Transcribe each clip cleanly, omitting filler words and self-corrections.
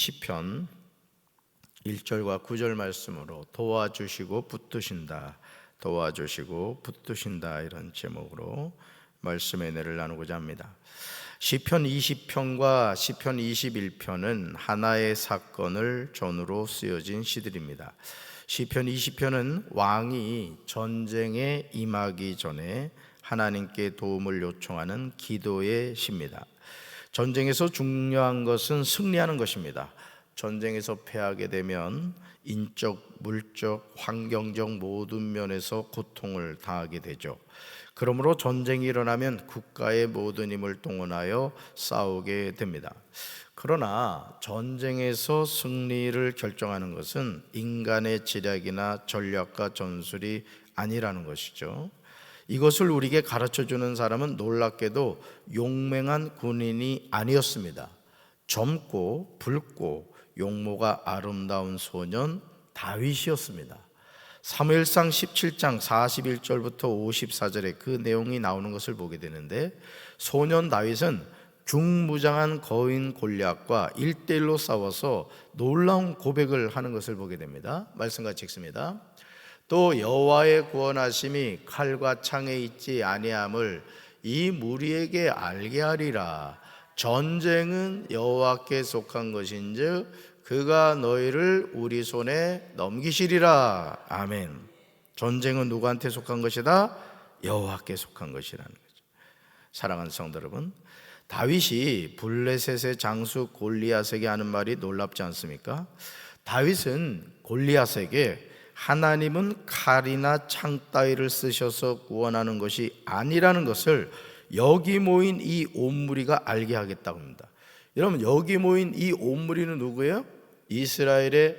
20편 1절과 9절 말씀으로 도와주시고 붙드신다, 도와주시고 붙드신다, 이런 제목으로 말씀의 은혜를 나누고자 합니다. 시편 20편과 시편 21편은 하나의 사건을 전후로 쓰여진 시들입니다. 시편 20편은 왕이 전쟁에 임하기 전에 하나님께 도움을 요청하는 기도의 시입니다. 전쟁에서 중요한 것은 승리하는 것입니다. 전쟁에서 패하게 되면 인적, 물적, 환경적 모든 면에서 고통을 당하게 되죠. 그러므로 전쟁이 일어나면 국가의 모든 힘을 동원하여 싸우게 됩니다. 그러나 전쟁에서 승리를 결정하는 것은 인간의 지략이나 전략과 전술이 아니라는 것이죠. 이것을 우리에게 가르쳐주는 사람은 놀랍게도 용맹한 군인이 아니었습니다. 젊고 붉고 용모가 아름다운 소년 다윗이었습니다. 사무엘상 17장 41절부터 54절에 그 내용이 나오는 것을 보게 되는데, 소년 다윗은 중무장한 거인 골리앗과 1대1로 싸워서 놀라운 고백을 하는 것을 보게 됩니다. 말씀같이 읽습니다. 또 여호와의 구원하심이 칼과 창에 있지 아니함을 이 무리에게 알게 하리라. 전쟁은 여호와께 속한 것인즉 그가 너희를 우리 손에 넘기시리라. 아멘. 전쟁은 누구한테 속한 것이다? 여호와께 속한 것이라는 거죠. 사랑하는 성도 여러분, 다윗이 블레셋의 장수 골리앗에게 하는 말이 놀랍지 않습니까? 다윗은 골리앗에게 하나님은 칼이나 창 따위를 쓰셔서 구원하는 것이 아니라는 것을 여기 모인 이 온 무리가 알게 하겠다고 합니다. 여러분, 여기 모인 이 온 무리는 누구예요? 이스라엘의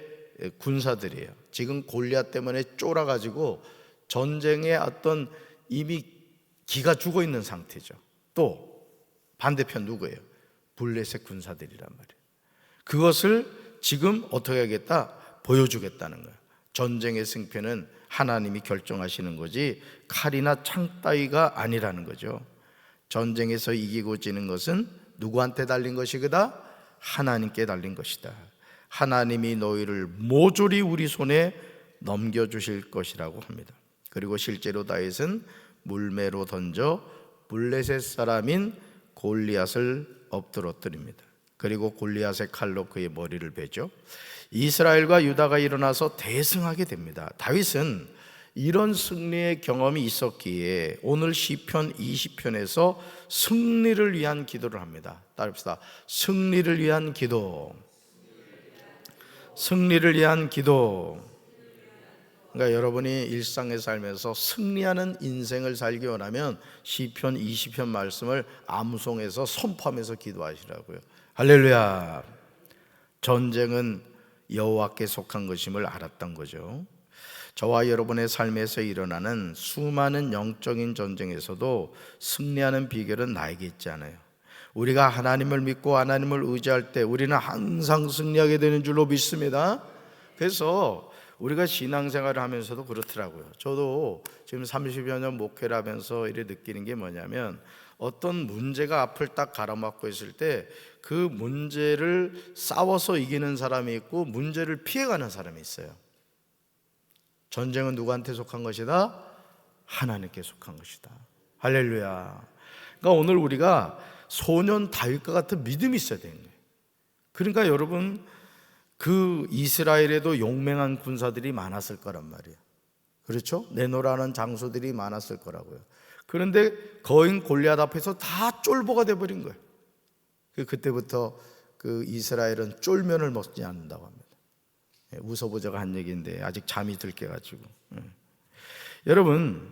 군사들이에요. 지금 골리앗 때문에 쫄아가지고 전쟁에 어떤 이미 기가 죽어 있는 상태죠. 또 반대편 누구예요? 블레셋 군사들이란 말이에요. 그것을 지금 어떻게 하겠다? 보여주겠다는 거예요. 전쟁의 승패는 하나님이 결정하시는 거지 칼이나 창 따위가 아니라는 거죠. 전쟁에서 이기고 지는 것은 누구한테 달린 것이거다? 하나님께 달린 것이다. 하나님이 너희를 모조리 우리 손에 넘겨주실 것이라고 합니다. 그리고 실제로 다윗은 물매로 던져 블레셋 사람인 골리앗을 엎드러뜨립니다. 그리고 골리앗의 칼로 그의 머리를 베죠. 이스라엘과 유다가 일어나서 대승하게 됩니다. 다윗은 이런 승리의 경험이 있었기에 오늘 시편 20편에서 승리를 위한 기도를 합니다. 따릅시다. 승리를 위한 기도. 승리를 위한 기도. 그러니까 여러분이 일상에 살면서 승리하는 인생을 살기 원하면 시편 20편 말씀을 암송해서 선포하면서 기도하시라고요. 할렐루야. 전쟁은 여호와께 속한 것임을 알았던 거죠. 저와 여러분의 삶에서 일어나는 수많은 영적인 전쟁에서도 승리하는 비결은 나에게 있지 않아요. 우리가 하나님을 믿고 하나님을 의지할 때 우리는 항상 승리하게 되는 줄로 믿습니다. 그래서 우리가 신앙생활을 하면서도 그렇더라고요. 저도 지금 30여 년 목회를 하면서 이렇게 느끼는 게 뭐냐면, 어떤 문제가 앞을 딱 가로막고 있을 때 그 문제를 싸워서 이기는 사람이 있고 문제를 피해가는 사람이 있어요. 전쟁은 누구한테 속한 것이다? 하나님께 속한 것이다. 할렐루야. 그러니까 오늘 우리가 소년 다윗과 같은 믿음이 있어야 되는 거예요. 그러니까 여러분, 그 이스라엘에도 용맹한 군사들이 많았을 거란 말이에요. 그렇죠? 내노라는 장수들이 많았을 거라고요. 그런데 거인 골리앗 앞에서 다 쫄보가 돼버린 거예요. 그때부터 그 이스라엘은 쫄면을 먹지 않는다고 합니다. 웃어보자가 한 얘기인데 아직 잠이 들게 가지고. 여러분,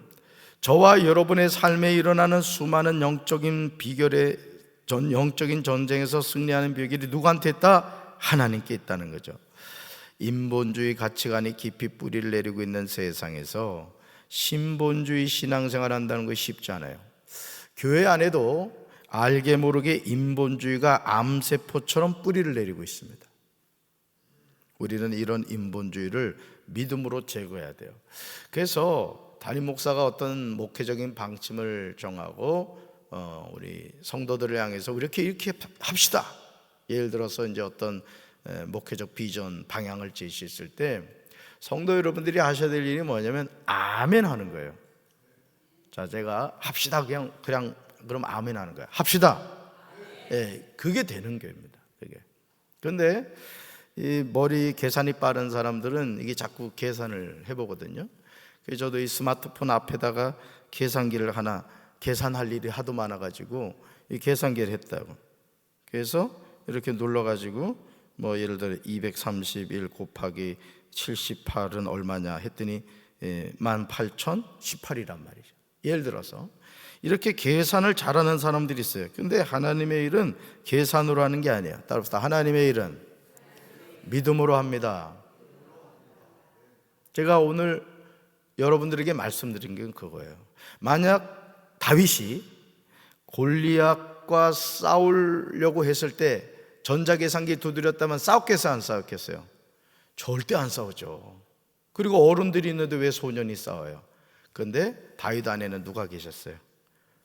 저와 여러분의 삶에 일어나는 수많은 영적인 전쟁에서 승리하는 비결이 누구한테 있다? 하나님께 있다는 거죠. 인본주의 가치관이 깊이 뿌리를 내리고 있는 세상에서 신본주의 신앙생활 한다는 것이 쉽지 않아요. 교회 안에도 알게 모르게 인본주의가 암세포처럼 뿌리를 내리고 있습니다. 우리는 이런 인본주의를 믿음으로 제거해야 돼요. 그래서 담임 목사가 어떤 목회적인 방침을 정하고 우리 성도들을 향해서 이렇게 합시다. 예를 들어서 이제 어떤 목회적 비전 방향을 제시했을 때 성도 여러분들이 하셔야 될 일이 뭐냐면 아멘 하는 거예요. 자, 제가 합시다 그냥 그럼 아멘 하는 거예요. 합시다. 그게 되는 겁니다. 그게. 그런데 이 머리 계산이 빠른 사람들은 이게 자꾸 계산을 해보거든요. 그래서 저도 이 스마트폰 앞에다가 계산기를 하나, 계산할 일이 하도 많아가지고 이 계산기를 했다고. 그래서 이렇게 눌러가지고 뭐 예를 들어 231 곱하기 78은 얼마냐 했더니 18,018이란 말이죠. 예를 들어서 이렇게 계산을 잘하는 사람들이 있어요. 근데 하나님의 일은 계산으로 하는 게 아니에요. 따라서 하나님의 일은 믿음으로 합니다. 제가 오늘 여러분들에게 말씀드린 게 그거예요. 만약 다윗이 골리앗과 싸우려고 했을 때 전자계산기 두드렸다면 싸웠겠어요, 안 싸웠겠어요? 절대 안 싸우죠. 그리고 어른들이 있는데 왜 소년이 싸워요? 그런데 다윗 안에는 누가 계셨어요?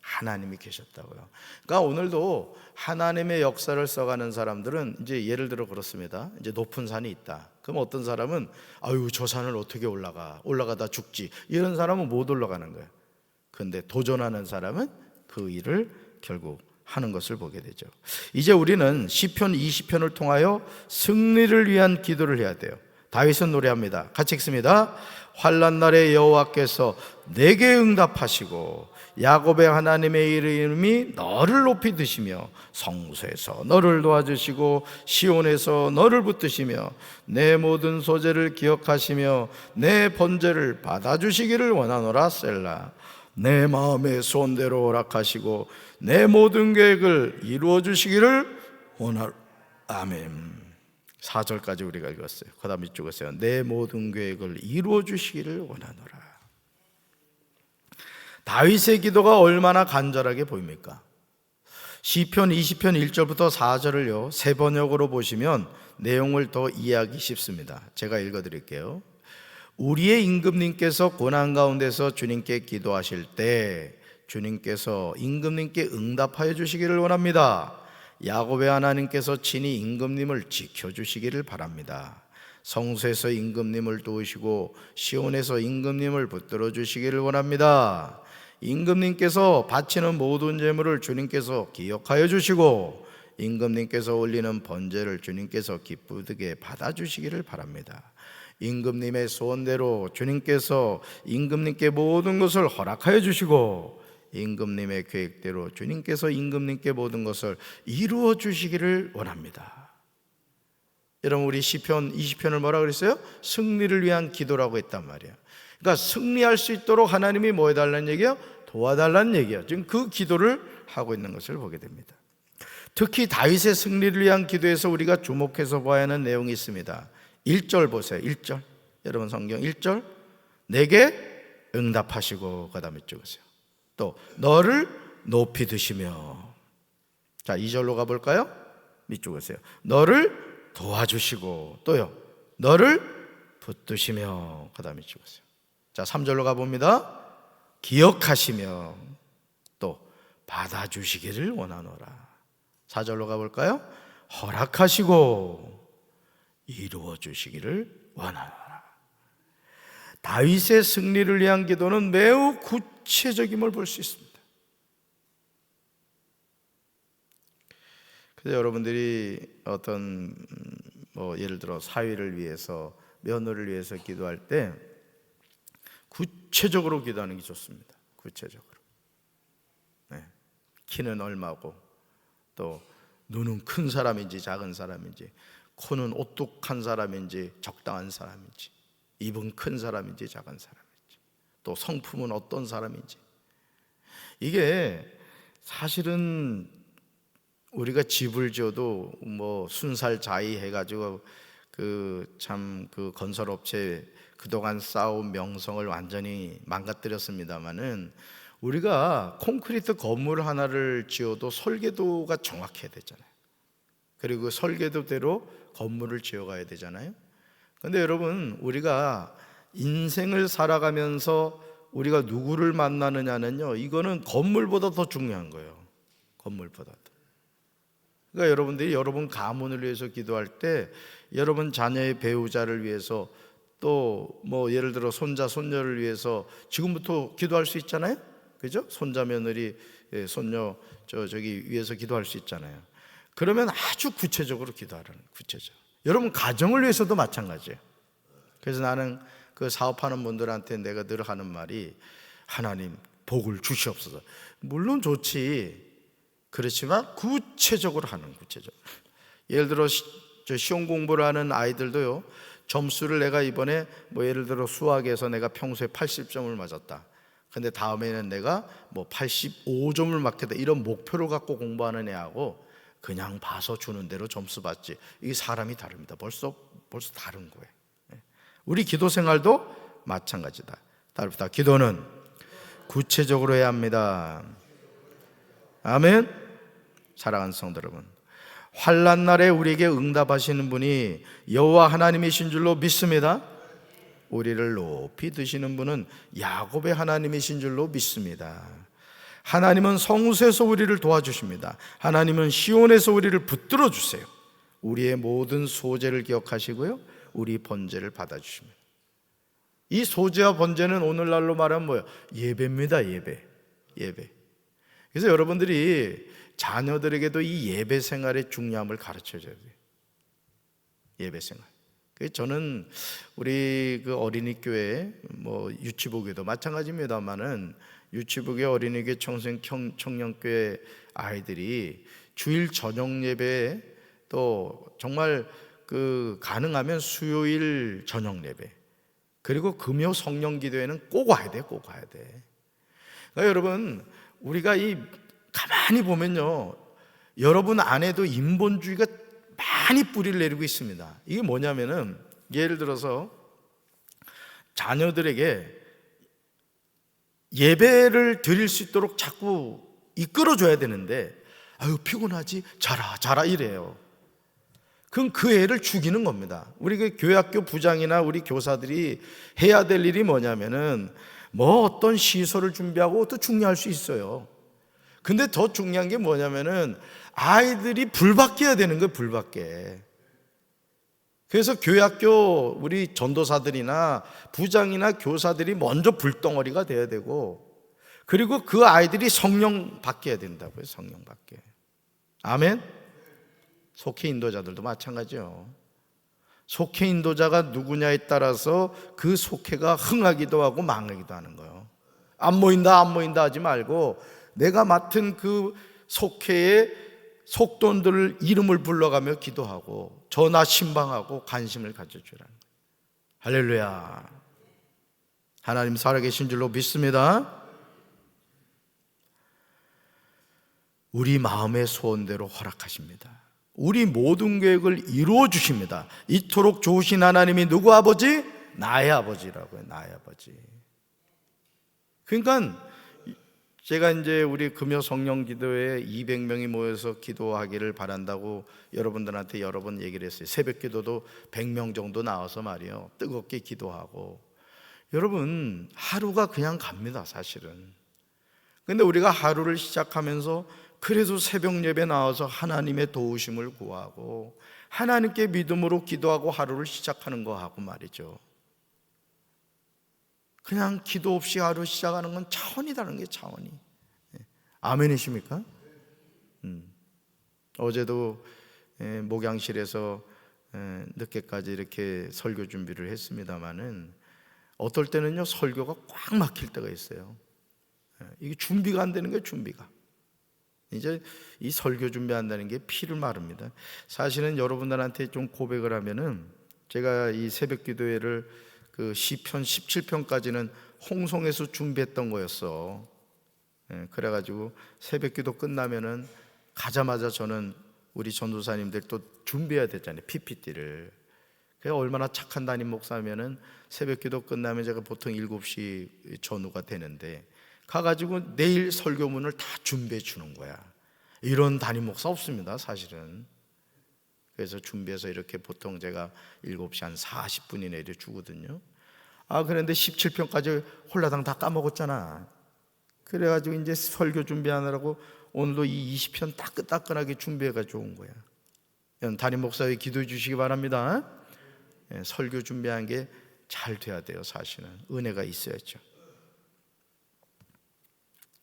하나님이 계셨다고요. 그러니까 오늘도 하나님의 역사를 써가는 사람들은 이제 예를 들어 그렇습니다. 이제 높은 산이 있다. 그럼 어떤 사람은 아유 저 산을 어떻게 올라가다 죽지, 이런 사람은 못 올라가는 거예요. 그런데 도전하는 사람은 그 일을 결국 하는 것을 보게 되죠. 이제 우리는 시편 20편을 통하여 승리를 위한 기도를 해야 돼요. 다윗은 노래합니다. 같이 읽습니다. 환난 날에 여호와께서 내게 응답하시고 야곱의 하나님의 이름이 너를 높이 드시며 성소에서 너를 도와주시고 시온에서 너를 붙드시며 내 모든 소재를 기억하시며 내 번제를 받아주시기를 원하노라. 셀라. 내 마음의 소원대로 허락하시고 내 모든 계획을 이루어 주시기를 원하노라. 아멘. 4절까지 우리가 읽었어요. 그 다음 이쪽에 있어요. 내 모든 계획을 이루어 주시기를 원하노라. 다윗의 기도가 얼마나 간절하게 보입니까? 시편 20편 1절부터 4절을요 새 번역으로 보시면 내용을 더 이해하기 쉽습니다. 제가 읽어드릴게요. 우리의 임금님께서 고난 가운데서 주님께 기도하실 때 주님께서 임금님께 응답하여 주시기를 원합니다. 야곱의 하나님께서 친히 임금님을 지켜주시기를 바랍니다. 성소에서 임금님을 도우시고 시온에서 임금님을 붙들어 주시기를 원합니다. 임금님께서 바치는 모든 제물을 주님께서 기억하여 주시고 임금님께서 올리는 번제를 주님께서 기쁘게 받아주시기를 바랍니다. 임금님의 소원대로 주님께서 임금님께 모든 것을 허락하여 주시고 임금님의 계획대로 주님께서 임금님께 모든 것을 이루어 주시기를 원합니다. 여러분, 우리 시편 20편을 뭐라 그랬어요? 승리를 위한 기도라고 했단 말이에요. 그러니까 승리할 수 있도록 하나님이 뭐 해달라는 얘기예요? 도와달라는 얘기예요. 지금 그 기도를 하고 있는 것을 보게 됩니다. 특히 다윗의 승리를 위한 기도에서 우리가 주목해서 봐야 하는 내용이 있습니다. 1절 보세요. 1절. 여러분 성경 1절. 내게 응답하시고, 그 다음에 찍으세요. 또 너를 높이 드시며. 자, 2절로 가볼까요? 밑줄 그으세요. 너를 도와주시고, 또요 너를 붙드시며, 그 다음에 찍으세요. 자, 3절로 가봅니다. 기억하시며 또 받아주시기를 원하노라. 4절로 가볼까요? 허락하시고 이루어 주시기를 원하노라. 다윗의 승리를 위한 기도는 매우 구체적임을 볼 수 있습니다. 그래서 여러분들이 어떤 예를 들어 사위를 위해서, 며느리를 위해서 기도할 때 구체적으로 기도하는 게 좋습니다. 구체적으로. 네. 키는 얼마고, 또 눈은 큰 사람인지 작은 사람인지, 코는 오뚝한 사람인지 적당한 사람인지, 입은 큰 사람인지 작은 사람인지, 또 성품은 어떤 사람인지. 이게 사실은 우리가 집을 지어도 순살자의 해가지고 그 건설업체 그동안 쌓아온 명성을 완전히 망가뜨렸습니다마는, 우리가 콘크리트 건물 하나를 지어도 설계도가 정확해야 되잖아요. 그리고 설계도대로 건물을 지어가야 되잖아요. 그런데 여러분, 우리가 인생을 살아가면서 우리가 누구를 만나느냐는요, 이거는 건물보다 더 중요한 거예요. 건물보다 더. 그러니까 여러분들이 여러분 가문을 위해서 기도할 때 여러분 자녀의 배우자를 위해서 또 뭐 예를 들어 손자 손녀를 위해서 지금부터 기도할 수 있잖아요. 그죠? 손자 며느리 손녀 저기 위해서 기도할 수 있잖아요. 그러면 아주 구체적으로 기도하라는 구체적. 여러분 가정을 위해서도 마찬가지예요. 그래서 나는 그 사업하는 분들한테 내가 늘 하는 말이 하나님 복을 주시옵소서. 물론 좋지. 그렇지만 구체적으로 하는 구체적으로. 예를 들어 저 시험 공부를 하는 아이들도요. 점수를 내가 이번에 뭐 예를 들어 수학에서 내가 평소에 80점을 맞았다. 근데 다음에는 내가 뭐 85점을 맞겠다. 이런 목표를 갖고 공부하는 애하고 그냥 봐서 주는 대로 점수 받지. 이게 사람이 다릅니다. 벌써 다른 거예요. 우리 기도 생활도 마찬가지다. 다릅니다. 기도는 구체적으로 해야 합니다. 아멘. 사랑하는 성도 여러분, 환난 날에 우리에게 응답하시는 분이 여호와 하나님이신 줄로 믿습니다. 우리를 높이 드시는 분은 야곱의 하나님이신 줄로 믿습니다. 하나님은 성소에서 우리를 도와주십니다. 하나님은 시온에서 우리를 붙들어 주세요. 우리의 모든 소재를 기억하시고요, 우리 번제를 받아주십니다. 이 소재와 번제는 오늘날로 말하면 뭐예요? 예배입니다. 예배. 그래서 여러분들이 자녀들에게도 이 예배 생활의 중요함을 가르쳐줘야 돼요. 예배 생활. 저는 우리 그 어린이 교회 뭐 유치부교도 마찬가지입니다만은 유치부교 어린이교회 청년교회 아이들이 주일 저녁 예배에 또 정말 그 가능하면 수요일 저녁 예배 그리고 금요 성령 기도회는 꼭 와야 돼. 그러니까 여러분 우리가 이 가만히 보면요, 여러분 안에도 인본주의가 많이 뿌리를 내리고 있습니다. 이게 뭐냐면은 예를 들어서 자녀들에게 예배를 드릴 수 있도록 자꾸 이끌어줘야 되는데 아유 피곤하지 자라 이래요. 그럼 그 애를 죽이는 겁니다. 우리 그 교회학교 부장이나 우리 교사들이 해야 될 일이 뭐냐면은 뭐 어떤 시설을 준비하고 또 중요할 수 있어요. 근데 더 중요한 게 뭐냐면은 아이들이 불바뀌어야 되는 거예요. 불바뀌어. 그래서 교회학교 우리 전도사들이나 부장이나 교사들이 먼저 불덩어리가 돼야 되고, 그리고 그 아이들이 성령 바뀌어야 된다고요. 성령 바뀌어. 아멘. 속회 인도자들도 마찬가지요. 속회 인도자가 누구냐에 따라서 그 속회가 흥하기도 하고 망하기도 하는 거예요. 안 모인다 하지 말고 내가 맡은 그 속회의 속돈들을 이름을 불러가며 기도하고 전화 신방하고 관심을 가져주라는 거예요. 할렐루야. 하나님 살아계신 줄로 믿습니다. 우리 마음의 소원대로 허락하십니다. 우리 모든 계획을 이루어 주십니다. 이토록 좋으신 하나님이 누구 아버지? 나의 아버지라고요. 나의 아버지. 그러니까 제가 이제 우리 금요 성령 기도회에 200명이 모여서 기도하기를 바란다고 여러분들한테 여러 번 얘기를 했어요. 새벽 기도도 100명 정도 나와서 말이요, 뜨겁게 기도하고. 여러분 하루가 그냥 갑니다 사실은. 근데 우리가 하루를 시작하면서 그래도 새벽 예배 나와서 하나님의 도우심을 구하고 하나님께 믿음으로 기도하고 하루를 시작하는 거하고 말이죠, 그냥 기도 없이 하루 시작하는 건 차원이 다른 게 차원이. 아멘이십니까? 어제도 목양실에서 늦게까지 이렇게 설교 준비를 했습니다마는 어떨 때는요 설교가 꽉 막힐 때가 있어요. 이게 준비가 안 되는 거예요. 준비가 이제 이 설교 준비한다는 게 피를 마릅니다. 사실은 여러분들한테 좀 고백을 하면은 제가 이 새벽 기도회를 그 시편 17편까지는 홍성에서 준비했던 거였어. 그래가지고 새벽 기도 끝나면은 가자마자 저는 우리 전도사님들 또 준비해야 됐잖아요. PPT를. 그래서 얼마나 착한 담임 목사면은 새벽 기도 끝나면 제가 보통 7시 전후가 되는데 가가지고 내일 설교문을 다 준비해 주는 거야. 이런 담임 목사 없습니다 사실은. 그래서 준비해서 이렇게 보통 제가 7시 한 40분 이내에 주거든요. 그런데 17편까지 홀라당 다 까먹었잖아. 그래가지고 이제 설교 준비하느라고 오늘도 이 20편 따끈따끈하게 준비해가지고 온 거야. 담임 목사님 기도해 주시기 바랍니다. 설교 준비한 게 잘 돼야 돼요. 사실은 은혜가 있어야죠.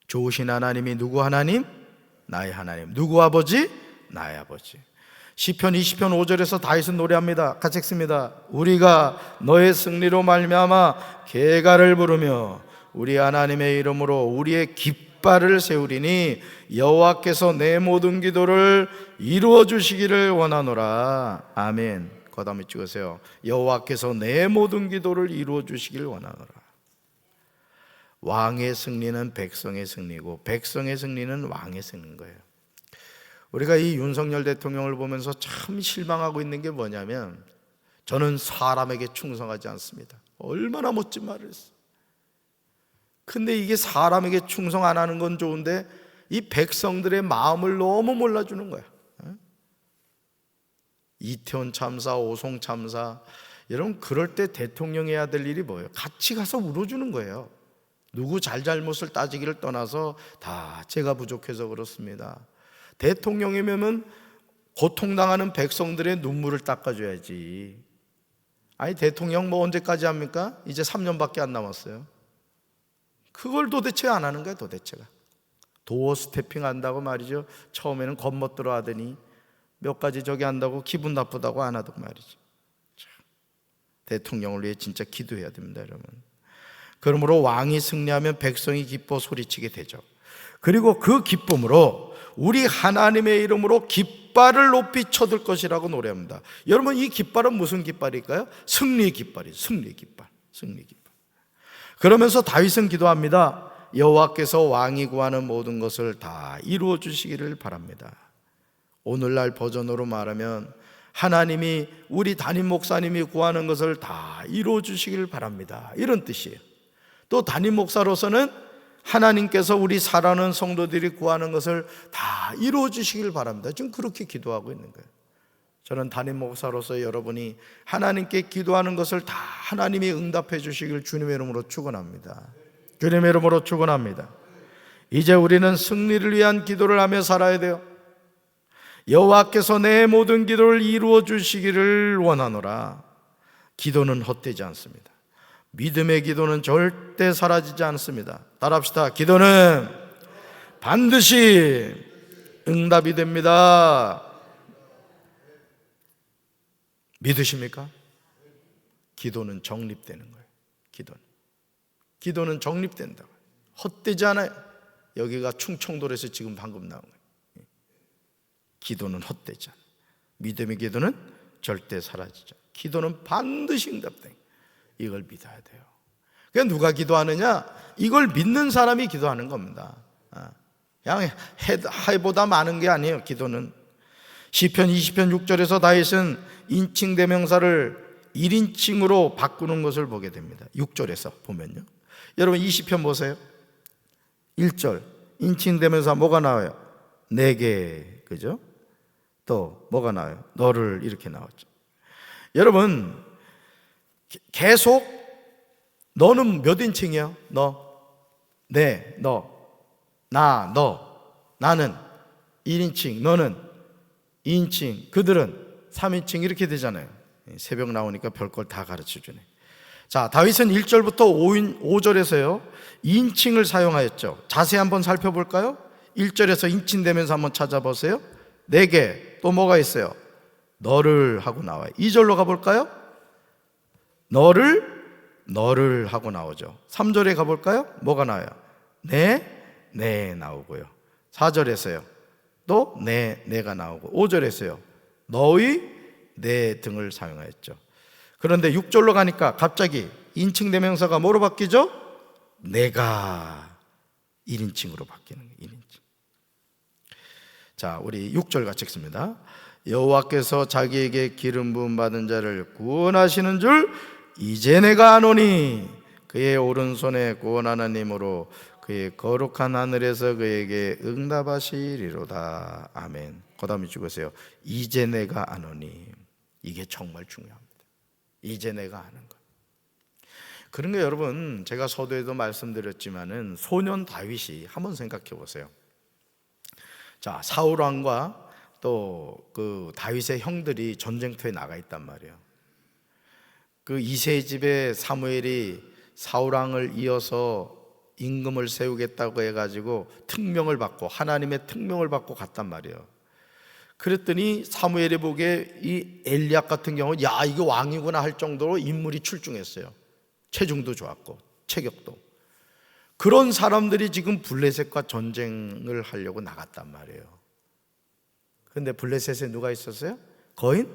좋으신 하나님이 누구 하나님? 나의 하나님. 누구 아버지? 나의 아버지. 시편 20편 5절에서 다윗은 노래합니다. 같이 읽습니다. 우리가 너의 승리로 말미암아 계가를 부르며 우리 하나님의 이름으로 우리의 깃발을 세우리니 여호와께서 내 모든 기도를 이루어 주시기를 원하노라. 아멘. 거담에 찍으세요. 여호와께서 내 모든 기도를 이루어 주시기를 원하노라. 왕의 승리는 백성의 승리고 백성의 승리는 왕의 승리인 거예요. 우리가 이 윤석열 대통령을 보면서 참 실망하고 있는 게 뭐냐면, 저는 사람에게 충성하지 않습니다. 얼마나 멋진 말을 했어. 근데 이게 사람에게 충성 안 하는 건 좋은데 이 백성들의 마음을 너무 몰라주는 거야. 이태원 참사, 오송 참사, 여러분 그럴 때 대통령이 해야 될 일이 뭐예요? 같이 가서 울어주는 거예요. 누구 잘잘못을 따지기를 떠나서 다 제가 부족해서 그렇습니다. 대통령이면 고통당하는 백성들의 눈물을 닦아줘야지. 아니 대통령 뭐 언제까지 합니까? 이제 3년밖에 안 남았어요. 그걸 도대체 안 하는 거야. 도대체가 도어 스태핑 한다고 말이죠. 처음에는 겉멋들어 하더니 몇 가지 저기 한다고 기분 나쁘다고 안 하던 말이죠. 대통령을 위해 진짜 기도해야 됩니다, 여러분. 그러므로 왕이 승리하면 백성이 기뻐 소리치게 되죠. 그리고 그 기쁨으로 우리 하나님의 이름으로 깃발을 높이 쳐들 것이라고 노래합니다. 여러분 이 깃발은 무슨 깃발일까요? 승리의 깃발이에요. 승리의 깃발. 승리의 깃발. 그러면서 다윗은 기도합니다. 여호와께서 왕이 구하는 모든 것을 다 이루어 주시기를 바랍니다. 오늘날 버전으로 말하면 하나님이 우리 담임 목사님이 구하는 것을 다 이루어 주시기를 바랍니다, 이런 뜻이에요. 또 담임 목사로서는 하나님께서 우리 사랑하는 성도들이 구하는 것을 다 이루어 주시길 바랍니다. 지금 그렇게 기도하고 있는 거예요. 저는 담임 목사로서 여러분이 하나님께 기도하는 것을 다 하나님이 응답해 주시길 주님의 이름으로 축원합니다. 주님의 이름으로 축원합니다. 이제 우리는 승리를 위한 기도를 하며 살아야 돼요. 여호와께서 내 모든 기도를 이루어 주시기를 원하노라. 기도는 헛되지 않습니다. 믿음의 기도는 절대 사라지지 않습니다. 따라합시다. 기도는 반드시 응답이 됩니다. 믿으십니까? 기도는 정립되는 거예요. 기도는 정립된다고요. 헛되지 않아요. 여기가 충청도에서 지금 방금 나온 거예요. 기도는 헛되지 않아요. 믿음의 기도는 절대 사라지지 않아요. 기도는 반드시 응답돼요. 이걸 믿어야 돼요. 그러니까 누가 기도하느냐? 이걸 믿는 사람이 기도하는 겁니다. 그냥 해보다 많은 게 아니에요. 기도는 시편 20편 6절에서 다윗은 인칭 대명사를 1인칭으로 바꾸는 것을 보게 됩니다. 6절에서 보면요. 여러분 20편 보세요. 1절 인칭 대명사 뭐가 나와요? 내게, 그죠? 또 뭐가 나와요? 너를, 이렇게 나왔죠. 여러분 계속 너는 몇 인칭이야? 너, 네, 너, 나, 너, 나는 1인칭, 너는 2인칭, 그들은 3인칭, 이렇게 되잖아요. 새벽 나오니까 별걸 다 가르쳐주네. 자, 다윗은 1절부터 5절에서요 2인칭을 사용하였죠. 자세히 한번 살펴볼까요? 1절에서 인칭되면서 한번 찾아보세요. 내게, 또 뭐가 있어요? 너를 하고 나와요. 2절로 가볼까요? 너를 하고 나오죠. 3절에 가볼까요? 뭐가 나와요? 네 나오고요. 4절에서요 또 내가 나오고, 5절에서요 너의, 내 등을 사용하였죠. 그런데 6절로 가니까 갑자기 인칭 대명사가 뭐로 바뀌죠? 내가 1인칭으로 바뀌는 거예요. 1인칭. 자, 우리 6절 같이 읽습니다. 여호와께서 자기에게 기름 부음 받은 자를 구원하시는 줄 이제 내가 아노니 그의 오른손에 구원하는 힘으로 그의 거룩한 하늘에서 그에게 응답하시리로다. 아멘. 그 다음에 죽으세요. 이제 내가 아노니. 이게 정말 중요합니다. 이제 내가 아는 것. 그러니까 여러분, 제가 서두에도 말씀드렸지만은 소년 다윗이 한번 생각해 보세요. 자, 사울 왕과 또 그 다윗의 형들이 전쟁터에 나가 있단 말이에요. 그 이새의 집에 사무엘이 사울 왕을 이어서 임금을 세우겠다고 해가지고 특명을 받고, 하나님의 특명을 받고 갔단 말이에요. 그랬더니 사무엘이 보기에 이 엘리압 같은 경우, 야, 이거 왕이구나 할 정도로 인물이 출중했어요. 체중도 좋았고 체격도. 그런 사람들이 지금 블레셋과 전쟁을 하려고 나갔단 말이에요. 근데 블레셋에 누가 있었어요? 거인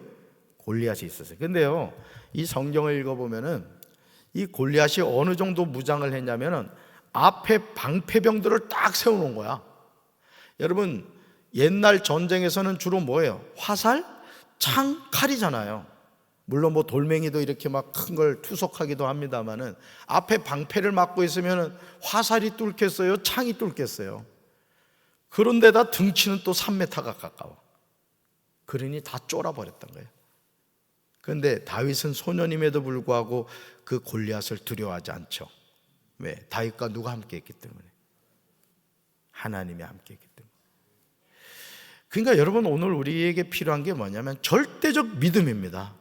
골리앗이 있었어요. 근데요, 이 성경을 읽어보면은 이 골리앗이 어느 정도 무장을 했냐면은 앞에 방패병들을 딱 세워놓은 거야. 여러분, 옛날 전쟁에서는 주로 뭐예요? 화살, 창, 칼이잖아요. 물론 뭐 돌멩이도 이렇게 막 큰 걸 투석하기도 합니다만은 앞에 방패를 막고 있으면은 화살이 뚫겠어요? 창이 뚫겠어요? 그런데다 등치는 또 3m가 가까워. 그러니 다 쫄아버렸던 거예요. 그런데 다윗은 소년임에도 불구하고 그 골리앗을 두려워하지 않죠. 왜? 다윗과 누가 함께 했기 때문에. 하나님이 함께 했기 때문에. 그러니까 여러분, 오늘 우리에게 필요한 게 뭐냐면 절대적 믿음입니다.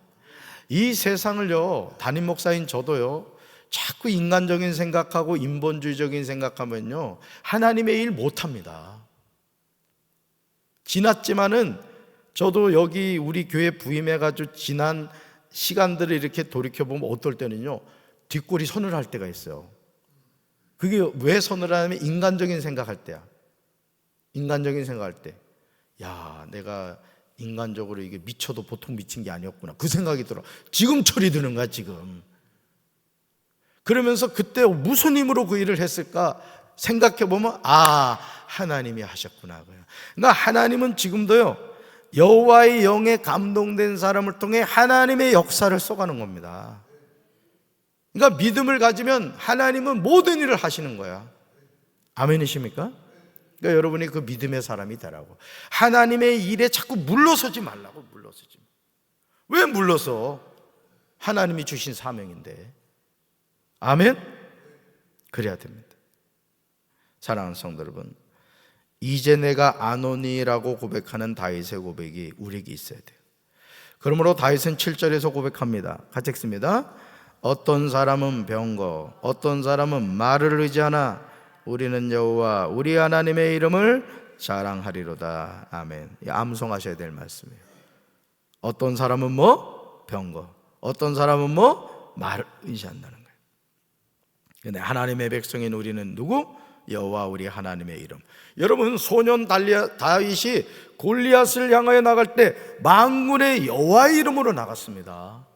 이 세상을요, 담임 목사인 저도요, 자꾸 인간적인 생각하고 인본주의적인 생각하면요, 하나님의 일 못합니다. 지났지만은 저도 여기 우리 교회 부임해가지고 지난 시간들을 이렇게 돌이켜보면 어떨 때는요, 뒷골이 서늘할 때가 있어요. 그게 왜 서늘하냐면 인간적인 생각할 때야. 인간적인 생각할 때, 야, 내가 인간적으로 이게 미쳐도 보통 미친 게 아니었구나, 그 생각이 들어. 지금 철이 드는 거야, 지금. 그러면서 그때 무슨 힘으로 그 일을 했을까 생각해보면, 아, 하나님이 하셨구나. 그러니까 하나님은 지금도요, 여호와의 영에 감동된 사람을 통해 하나님의 역사를 써가는 겁니다. 그러니까 믿음을 가지면 하나님은 모든 일을 하시는 거야. 아멘이십니까? 그러니까 여러분이 그 믿음의 사람이 되라고. 하나님의 일에 자꾸 물러서지 말라고. 물러서지. 왜 물러서? 하나님이 주신 사명인데. 아멘? 그래야 됩니다. 사랑하는 성도 여러분, 이제 내가 아노니라고 고백하는 다윗의 고백이 우리에게 있어야 돼요. 그러므로 다윗은 7절에서 고백합니다. 같이 읽습니다. 어떤 사람은 병거, 어떤 사람은 말을 의지하나 우리는 여호와 우리 하나님의 이름을 자랑하리로다. 아멘. 암송하셔야 될 말씀이에요. 어떤 사람은 뭐? 병거. 어떤 사람은 뭐? 말을 의지한다는 거예요. 근데 하나님의 백성인 우리는 누구? 여호와 우리 하나님의 이름. 여러분, 소년 다윗이 골리앗을 향하여 나갈 때 만군의 여호와의 이름으로 나갔습니다.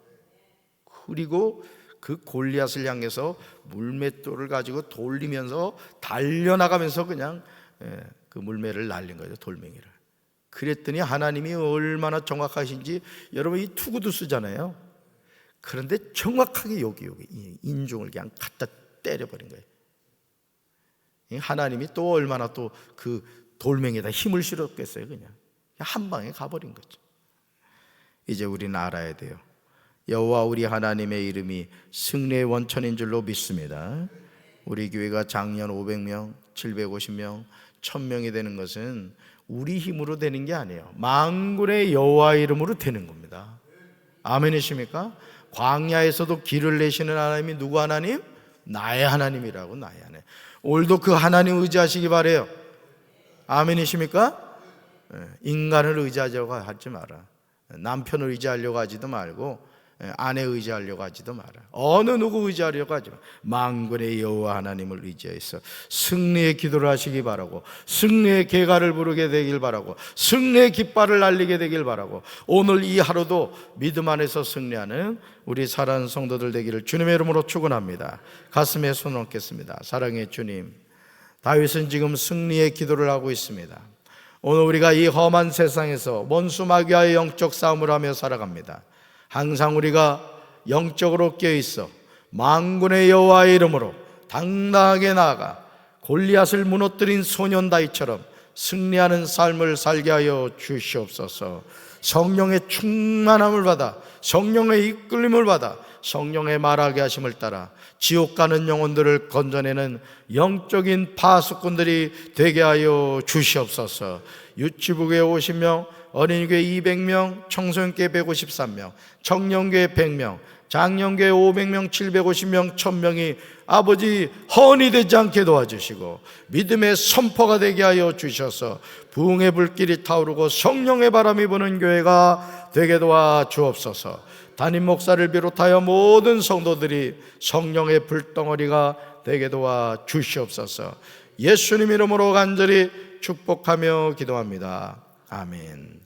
그리고 그 골리앗을 향해서 물맷돌을 가지고 돌리면서 달려나가면서 그냥 그 물매를 날린 거죠, 돌멩이를. 그랬더니 하나님이 얼마나 정확하신지, 여러분 이 투구도 쓰잖아요. 그런데 정확하게 여기 인중을 그냥 갖다 때려버린 거예요. 하나님이 또 얼마나 또 그 돌멩이에다 힘을 실었겠어요. 그냥 한 방에 가버린 거죠. 이제 우리는 알아야 돼요. 여호와 우리 하나님의 이름이 승리의 원천인 줄로 믿습니다. 우리 교회가 작년 500명, 750명, 1000명이 되는 것은 우리 힘으로 되는 게 아니에요. 만군의 여호와 이름으로 되는 겁니다. 아멘이십니까? 광야에서도 길을 내시는 하나님이 누구 하나님? 나의 하나님이라고. 나의 하나님. 오늘도 그 하나님 의지하시기 바래요. 아멘이십니까? 인간을 의지하려고 하지 마라. 남편을 의지하려고 하지도 말고, 아내 의지하려고 하지도 마라. 어느 누구 의지하려고 하지 마. 만군의 여호와 하나님을 의지해서 승리의 기도를 하시기 바라고, 승리의 계가를 부르게 되길 바라고, 승리의 깃발을 날리게 되길 바라고, 오늘 이 하루도 믿음 안에서 승리하는 우리 사랑하는 성도들 되기를 주님의 이름으로 축원합니다. 가슴에 손 얹겠습니다. 사랑의 주님, 다윗은 지금 승리의 기도를 하고 있습니다. 오늘 우리가 이 험한 세상에서 원수 마귀와의 영적 싸움을 하며 살아갑니다. 항상 우리가 영적으로 깨어있어 만군의 여호와의 이름으로 당당하게 나아가 골리앗을 무너뜨린 소년 다윗처럼 승리하는 삶을 살게 하여 주시옵소서. 성령의 충만함을 받아 성령의 이끌림을 받아 성령의 말하게 하심을 따라 지옥 가는 영혼들을 건져내는 영적인 파수꾼들이 되게 하여 주시옵소서. 유치부교회 50명, 어린이교회 200명, 청소년교회 153명, 청년교회 100명, 장년교회 500명, 750명, 1000명이 아버지 헌이 되지 않게 도와주시고 믿음의 선포가 되게 하여 주셔서 부흥의 불길이 타오르고 성령의 바람이 부는 교회가 되게 도와주옵소서. 담임 목사를 비롯하여 모든 성도들이 성령의 불덩어리가 되게 도와주시옵소서. 예수님 이름으로 간절히 축복하며 기도합니다. 아멘.